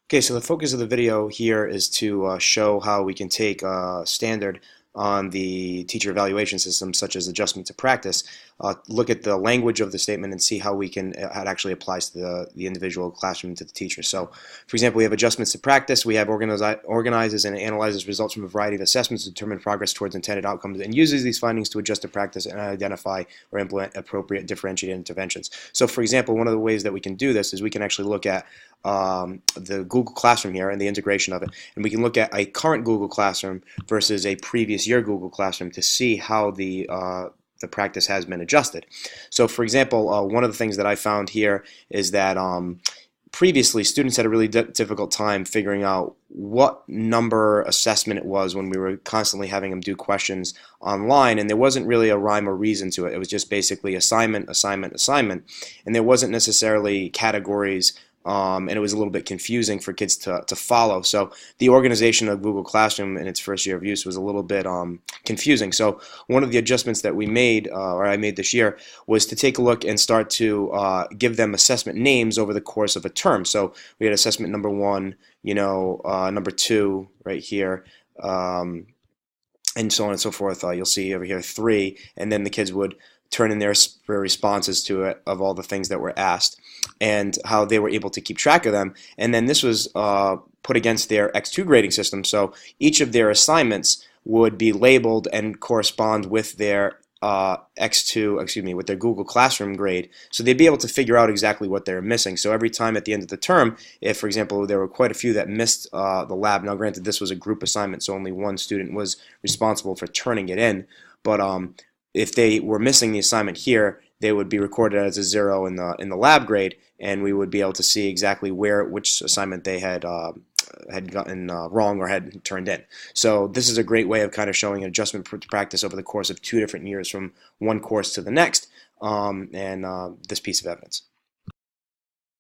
Okay, so the focus of the video here is to show how we can take standard on the teacher evaluation system, such as adjustment to practice, look at the language of the statement and see how we can how it actually applies to the individual classroom and to the teacher. So, for example, we have adjustments to practice. We have organizes and analyzes results from a variety of assessments to determine progress towards intended outcomes and uses these findings to adjust to practice and identify or implement appropriate differentiated interventions. So, for example, one of the ways that we can do this is we can actually look at the Google Classroom here and the integration of it. And we can look at a current Google Classroom versus a previous year Google Classroom to see how the practice has been adjusted. So for example, one of the things that I found here is that previously students had a really difficult time figuring out what number assessment it was when we were constantly having them do questions online, and there wasn't really a rhyme or reason to it. It was just basically assignment, assignment, assignment, and there wasn't necessarily categories, and it was a little bit confusing for kids to follow. So the organization of Google Classroom in its first year of use was a little bit confusing. So one of the adjustments that we made, or I made this year, was to take a look and start to give them assessment names over the course of a term. So we had assessment number 1, number 2 right here, and so on and so forth. You'll see over here 3, and then the kids would turn in their responses to it of all the things that were asked and how they were able to keep track of them. And then this was put against their X2 grading system. So each of their assignments would be labeled and correspond with their with their Google Classroom grade. So they'd be able to figure out exactly what they're missing. So every time at the end of the term, if, for example, there were quite a few that missed the lab, now granted this was a group assignment, so only one student was responsible for turning it in, but if they were missing the assignment here, they would be recorded as a 0 in the lab grade, and we would be able to see exactly which assignment they had gotten wrong or had turned in. So this is a great way of kind of showing an adjustment practice over the course of 2 different years from one course to the next, and this piece of evidence.